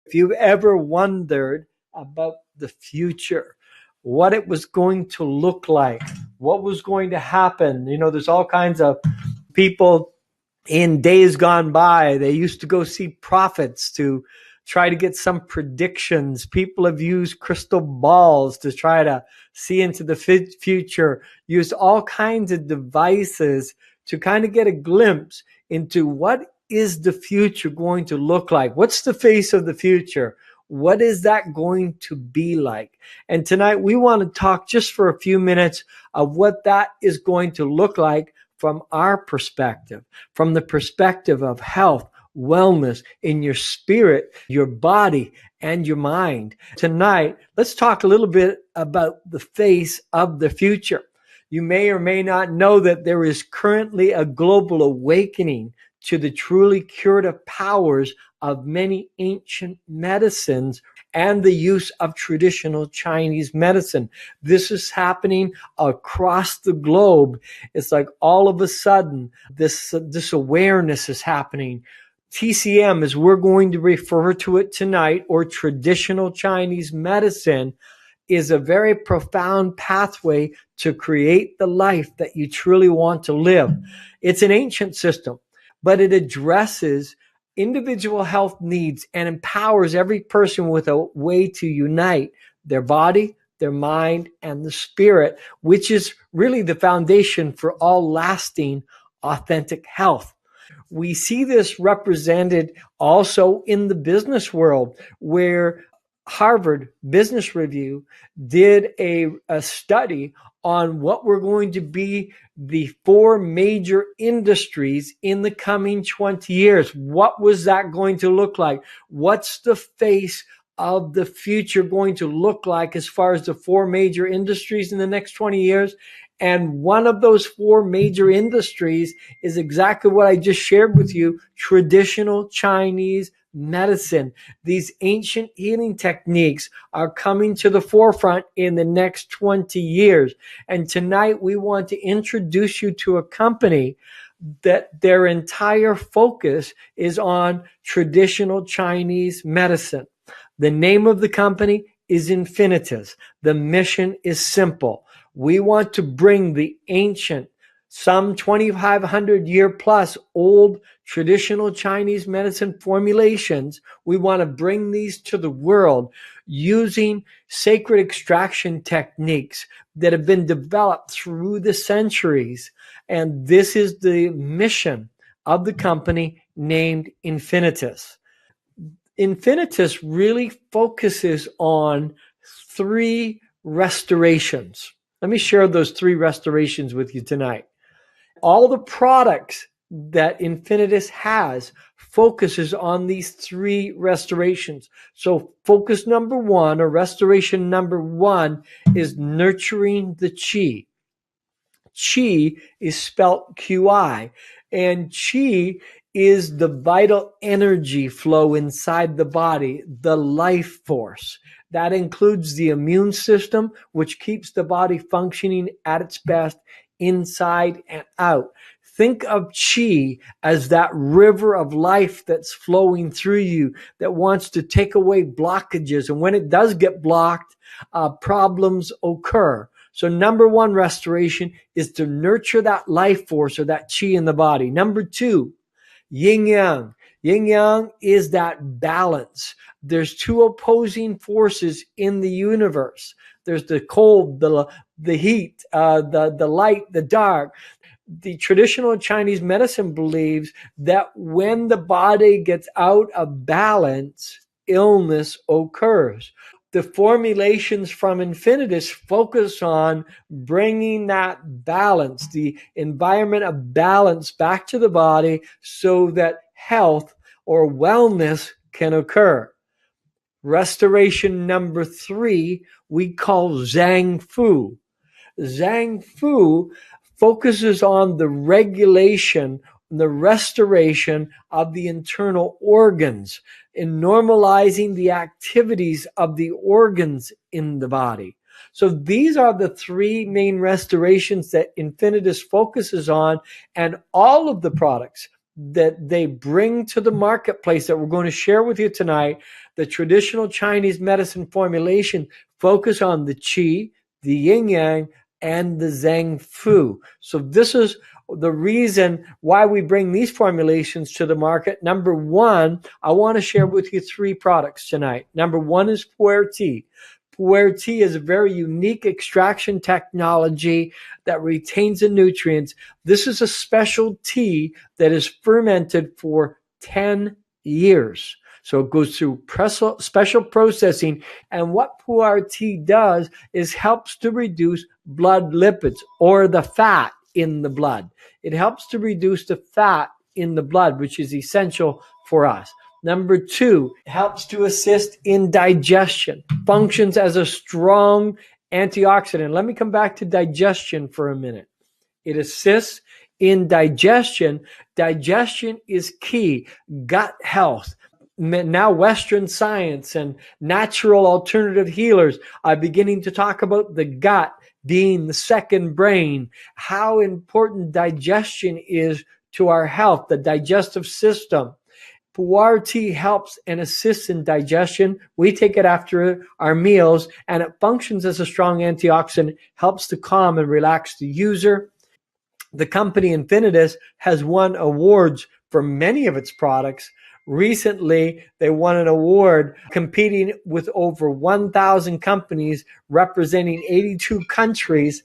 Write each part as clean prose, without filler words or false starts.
If you've ever wondered about the future, what it was going to look like, what was going to happen, there's all kinds of people in days gone by. They used to go see prophets to try to get some predictions. People have used crystal balls to try to see into the future, used all kinds of devices to kind of get a glimpse into what is the future going to look like? What's the face of the future? What is that going to be like? And tonight we want to talk just for a few minutes of what that is going to look like from our perspective, from the perspective of health, wellness in your spirit, your body, and your mind. Tonight, let's talk a little bit about the face of the future. You may or may not know that there is currently a global awakening to the truly curative powers of many ancient medicines and the use of traditional Chinese medicine. This is happening across the globe. It's like all of a sudden this awareness is happening. TCM, as we're going to refer to it tonight, or traditional Chinese medicine, is a very profound pathway to create the life that you truly want to live. It's an ancient system, but it addresses individual health needs and empowers every person with a way to unite their body, their mind, and the spirit, which is really the foundation for all lasting, authentic health. We see this represented also in the business world, where Harvard Business Review did a study on what were going to be the 4 major industries in the coming 20 years. What was that going to look like? What's the face of the future going to look like as far as the 4 major industries in the next 20 years? And one of those 4 major industries is exactly what I just shared with you, traditional Chinese medicine. These ancient healing techniques are coming to the forefront in the next 20 years. And tonight we want to introduce you to a company that their entire focus is on traditional Chinese medicine. The name of the company is INFINITUS. The mission is simple. We want to bring the ancient, some 2,500 year plus old traditional Chinese medicine formulations. We want to bring these to the world using sacred extraction techniques that have been developed through the centuries. And this is the mission of the company named INFINITUS. INFINITUS really focuses on 3 restorations. Let me share those 3 restorations with you tonight. All the products that INFINITUS has focuses on these 3 restorations. So focus number 1, or restoration number 1, is nurturing the qi. Qi is spelt Qi, and qi is the vital energy flow inside the body, the life force. That includes the immune system, which keeps the body functioning at its best inside and out. Think of qi as that river of life that's flowing through you that wants to take away blockages. And when it does get blocked, problems occur. So number 1 restoration is to nurture that life force, or that qi in the body. Number 2, yin yang. Yin yang is that balance. There's 2 opposing forces in the universe. There's the cold, the heat, the light, the dark. The traditional Chinese medicine believes that when the body gets out of balance, illness occurs. The formulations from INFINITUS focus on bringing that balance, the environment of balance, back to the body so that health or wellness can occur. Restoration number 3, we call Zhang Fu. Zhang Fu focuses on the regulation, the restoration of the internal organs, in normalizing the activities of the organs in the body. So these are the 3 main restorations that INFINITUS focuses on, and all of the products that they bring to the marketplace that we're going to share with you tonight, The traditional Chinese medicine formulation focus on the qi, the yin yang, and the zheng fu. So this is the reason why we bring these formulations to the market. Number one, I want to share with you 3 products tonight. Number one is PU'ER tea. PU'ER tea is a very unique extraction technology that retains the nutrients. This is a special tea that is fermented for 10 years. So it goes through special processing. And what PU'ER tea does is helps to reduce blood lipids, or the fat in the blood. It helps to reduce the fat in the blood, which is essential for us. Number 2, helps to assist in digestion, functions as a strong antioxidant. Let me come back to digestion for a minute. It assists in digestion. Digestion is key. Gut health. Now Western science and natural alternative healers are beginning to talk about the gut being the second brain, how important digestion is to our health, the digestive system. PU'ER tea helps and assists in digestion. We take it after our meals, and it functions as a strong antioxidant, helps to calm and relax the user. The company INFINITUS has won awards for many of its products. Recently, they won an award competing with over 1,000 companies representing 82 countries,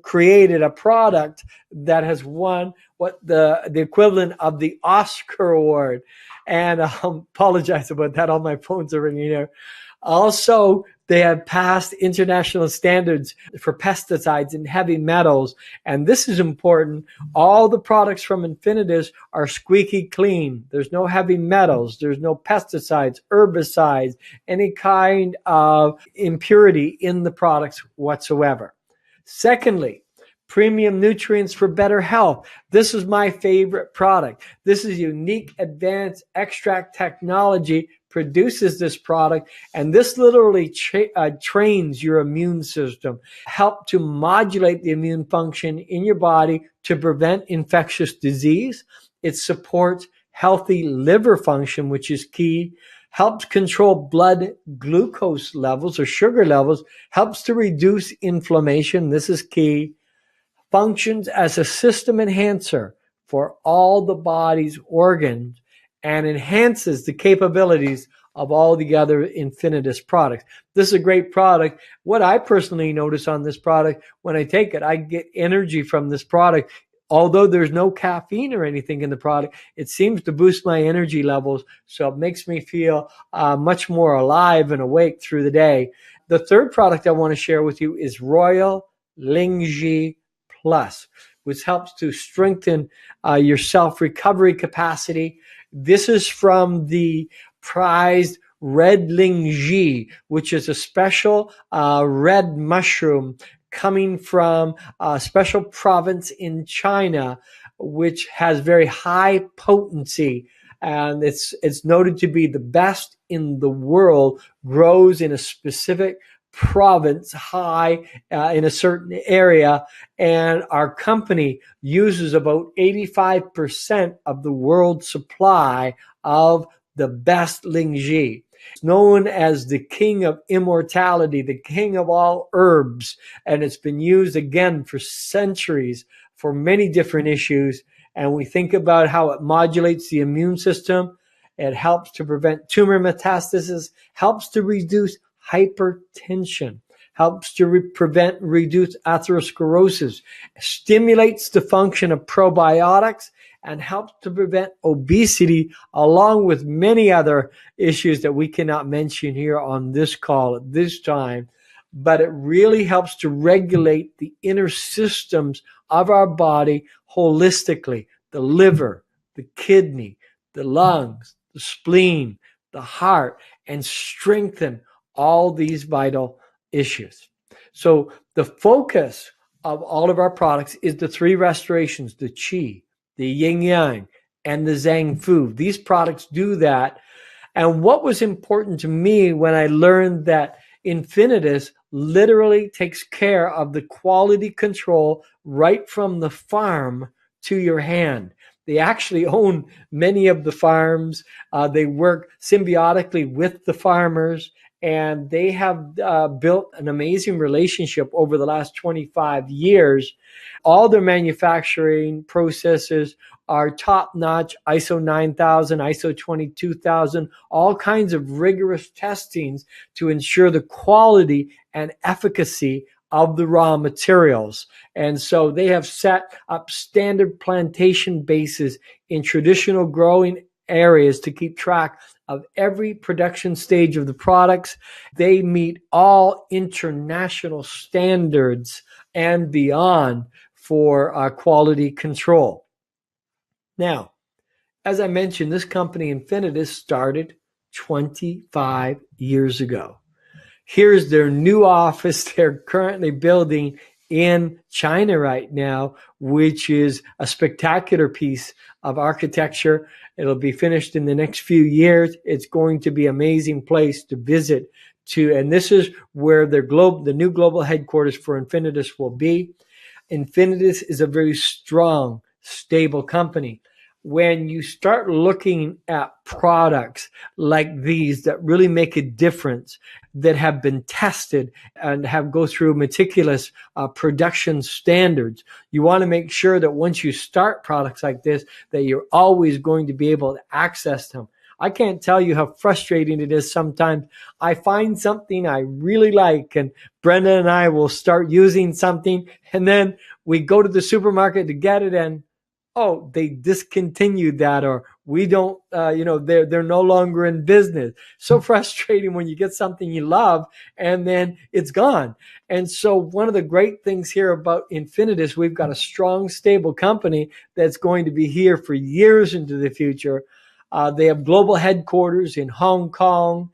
created a product that has won what the equivalent of the Oscar award. And apologize about that. All my phones are ringing here. Also, they have passed international standards for pesticides and heavy metals. And this is important. All the products from INFINITUS are squeaky clean. There's no heavy metals. There's no pesticides, herbicides, any kind of impurity in the products whatsoever. Secondly, premium nutrients for better health. This is my favorite product. This is unique advanced extract technology produces this product, and this literally trains your immune system, help to modulate the immune function in your body to prevent infectious disease. It supports healthy liver function, which is key, helps control blood glucose levels or sugar levels, helps to reduce inflammation. This is key. Functions as a system enhancer for all the body's organs and enhances the capabilities of all the other INFINITUS products. This is a great product. What I personally notice on this product, when I take it, I get energy from this product. Although there's no caffeine or anything in the product, it seems to boost my energy levels. So it makes me feel much more alive and awake through the day. The third product I want to share with you is Royal Lingji Plus, which helps to strengthen your self-recovery capacity. This is from the prized red lingji, which is a special red mushroom coming from a special province in China, which has very high potency. And it's noted to be the best in the world, grows in a specific province high in a certain area, and our company uses about 85% of the world supply of the best lingji. It's known as the king of immortality, the king of all herbs, and it's been used again for centuries for many different issues. And we think about how it modulates the immune system. It helps to prevent tumor metastasis, helps to reduce hypertension, helps to reduce atherosclerosis, stimulates the function of probiotics, and helps to prevent obesity, along with many other issues that we cannot mention here on this call at this time. But it really helps to regulate the inner systems of our body holistically: the liver, the kidney, the lungs, the spleen, the heart, and strengthen all these vital issues. So the focus of all of our products is the 3 restorations: the qi, the yin yang, and the zheng fu. These products do that. And what was important to me when I learned that INFINITUS literally takes care of the quality control right from the farm to your hand. They actually own many of the farms. They work symbiotically with the farmers, and they have built an amazing relationship over the last 25 years. All their manufacturing processes are top-notch, ISO 9000, ISO 22000, all kinds of rigorous testings to ensure the quality and efficacy of the raw materials. And so they have set up standard plantation bases in traditional growing areas to keep track of every production stage of the products. They meet all international standards and beyond for quality control. Now, as I mentioned, this company, INFINITUS, started 25 years ago. Here's their new office they're currently building in China right now, which is a spectacular piece of architecture. It'll be finished in the next few years. It's going to be an amazing place to visit and this is where the new global headquarters for INFINITUS will be. INFINITUS is a very strong, stable company. When you start looking at products like these that really make a difference, that have been tested and have go through meticulous production standards, you want to make sure that once you start products like this, that you're always going to be able to access them. I can't tell you how frustrating it is sometimes. I find something I really like, and Brenda and I will start using something, and then we go to the supermarket to get it, and oh, they discontinued that, or we don't, they're no longer in business. So frustrating when you get something you love and then it's gone. And so one of the great things here about INFINITUS, we've got a strong, stable company that's going to be here for years into the future. They have global headquarters in Hong Kong.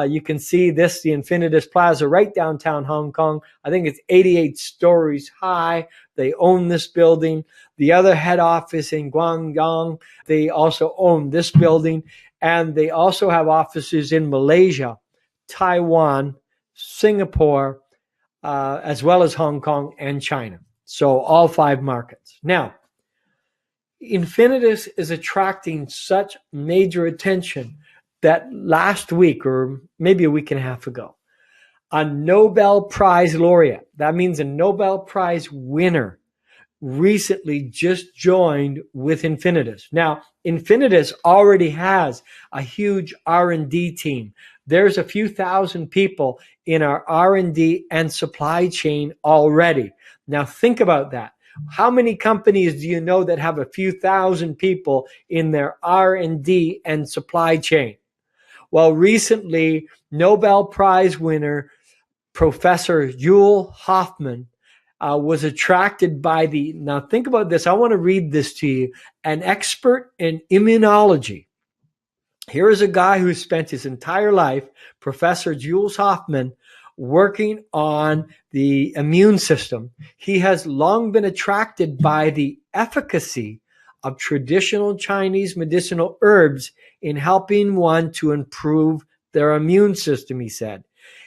You can see this, the INFINITUS Plaza, right downtown Hong Kong. I think it's 88 stories high. They own this building. The other head office in Guangdong, they also own this building. And they also have offices in Malaysia, Taiwan, Singapore, as well as Hong Kong and China. So all 5 markets. Now, INFINITUS is attracting such major attention that last week, or maybe a week and a half ago, a Nobel Prize laureate, that means a Nobel Prize winner, recently just joined with INFINITUS. Now, INFINITUS already has a huge R&D team. There's a few thousand people in our R&D and supply chain already. Now, think about that. How many companies do you know that have a few thousand people in their R&D and supply chain? Well, recently, Nobel Prize winner Professor Jules Hoffman was attracted by now think about this. I want to read this to you. An expert in immunology. Here is a guy who spent his entire life, Professor Jules Hoffman, working on the immune system. He has long been attracted by the efficacy of traditional Chinese medicinal herbs in helping one to improve their immune system, he said.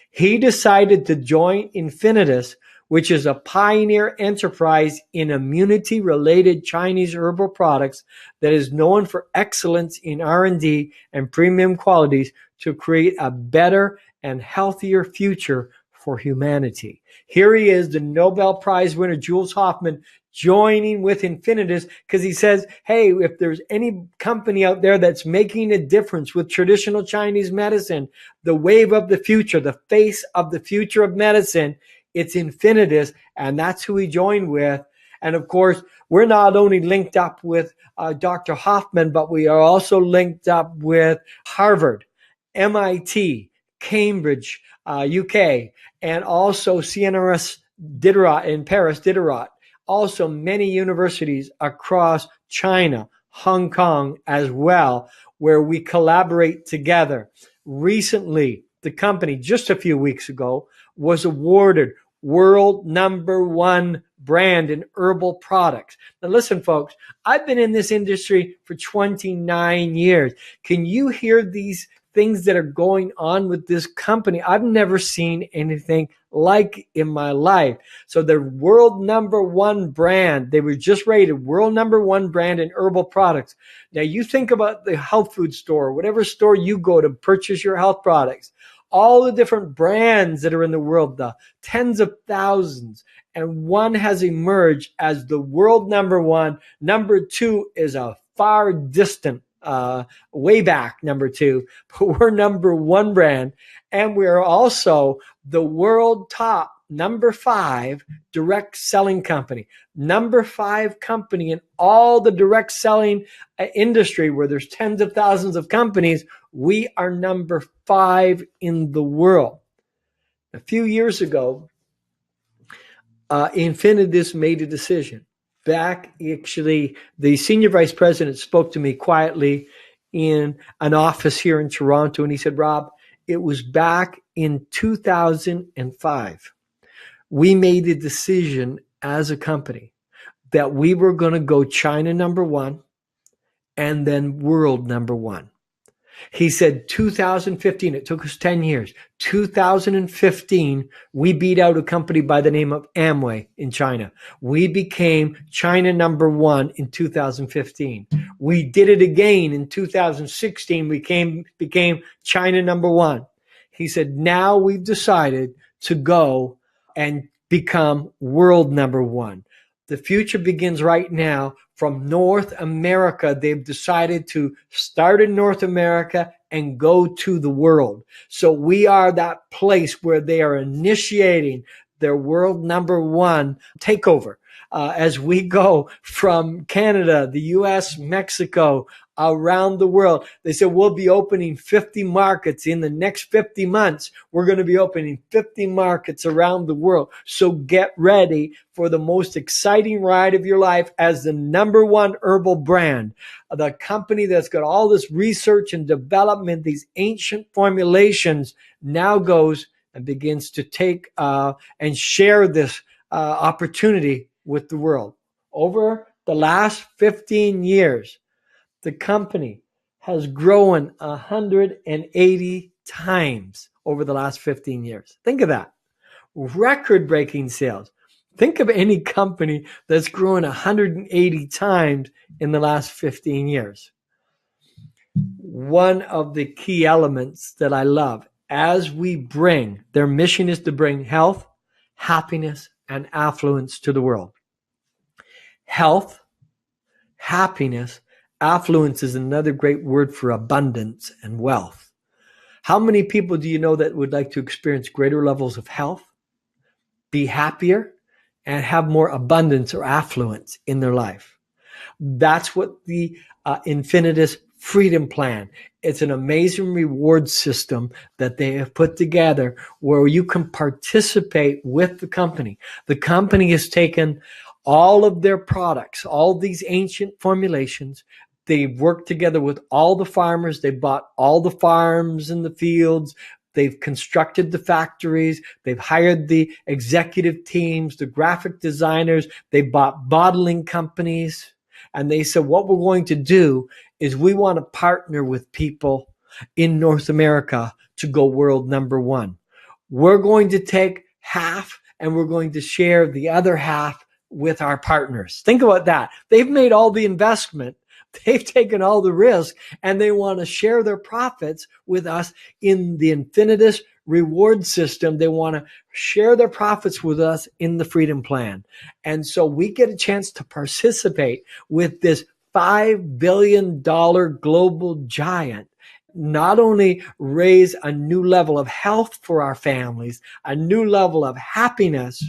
He decided to join INFINITUS, which is a pioneer enterprise in immunity-related Chinese herbal products that is known for excellence in R&D and premium qualities to create a better and healthier future for humanity. Here he is, the Nobel Prize winner, Jules Hoffman, joining with INFINITUS because he says, hey, if there's any company out there that's making a difference with traditional Chinese medicine, the wave of the future, the face of the future of medicine, it's INFINITUS, and that's who he joined with. And of course, we're not only linked up with Dr. Hoffman, but we are also linked up with Harvard, MIT, Cambridge, UK, and also CNRS Diderot in Paris, Diderot. Also many universities across China, Hong Kong as well, where we collaborate together. Recently, the company, just a few weeks ago, was awarded world #1 brand in herbal products. Now listen, folks, I've been in this industry for 29 years. Can you hear these things that are going on with this company, I've never seen anything like in my life. So they're world number one brand. They were just rated world number one brand in herbal products. Now you think about the health food store, whatever store you go to purchase your health products, all the different brands that are in the world, the tens of thousands, and one has emerged as the world number one. Number two is a far distant, way back number two, but we're number one brand. And we're also the world top number 5 direct selling company, number 5 company in all the direct selling industry where there's tens of thousands of companies. We are number 5 in the world. A few years ago, INFINITUS made a decision. Actually, the senior vice president spoke to me quietly in an office here in Toronto, and he said, Rob, it was back in 2005. We made a decision as a company that we were going to go China number 1 and then world number 1. He said 2015, it took us 10 years. 2015, we beat out a company by the name of Amway in China. We became China number 1 in 2015. We did it again in 2016. We became China number 1. He said, now we've decided to go and become world number 1. The future begins right now. From North America, they've decided to start in North America and go to the world. So we are that place where they are initiating their world number 1 takeover. As we go from Canada, the US, Mexico, around the world. They said, we'll be opening 50 markets in the next 50 months. We're going to be opening 50 markets around the world. So get ready for the most exciting ride of your life as the number 1 herbal brand. The company that's got all this research and development, these ancient formulations, now goes and begins to take and share this opportunity with the world. Over the last 15 years, the company has grown 180 times over the last 15 years. Think of that. Record-breaking sales. Think of any company that's grown 180 times in the last 15 years. One of the key elements that I love, as we bring, their mission is to bring health, happiness, and affluence to the world. Health, happiness, affluence is another great word for abundance and wealth. How many people do you know that would like to experience greater levels of health, be happier, and have more abundance or affluence in their life? That's what the INFINITUS Freedom Plan. It's an amazing reward system that they have put together where you can participate with the company. The company has taken all of their products, all these ancient formulations. They've worked together with all the farmers. They bought all the farms and the fields. They've constructed the factories. They've hired the executive teams, the graphic designers. They bought bottling companies. And they said, what we're going to do is we want to partner with people in North America to go world number 1. We're going to take half and we're going to share the other half with our partners. Think about that. They've made all the investment. They've taken all the risk and they want to share their profits with us in the INFINITUS reward system. They want to share their profits with us in the Freedom Plan. And so we get a chance to participate with this $5 billion global giant, not only raise a new level of health for our families, a new level of happiness,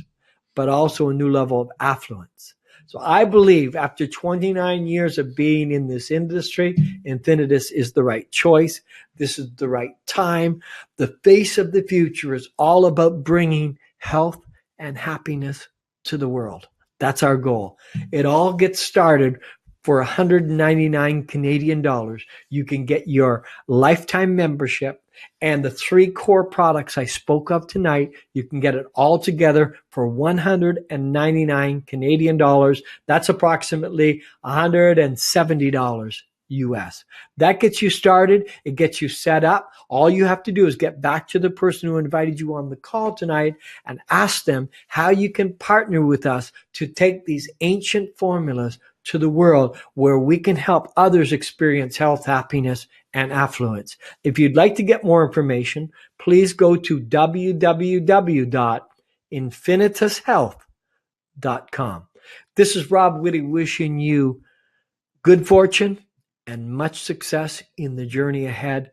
but also a new level of affluence. So I believe after 29 years of being in this industry, INFINITUS is the right choice. This is the right time. The face of the future is all about bringing health and happiness to the world. That's our goal. It all gets started for 199 Canadian dollars. You can get your lifetime membership and the 3 core products I spoke of tonight. You can get it all together for 199 Canadian dollars. That's approximately $170 US. That gets you started. It gets you set up. All you have to do is get back to the person who invited you on the call tonight and ask them how you can partner with us to take these ancient formulas to the world where we can help others experience health, happiness, and affluence. If you'd like to get more information, please go to www.infinitushealth.com. This is Rob Whitty wishing you good fortune and much success in the journey ahead.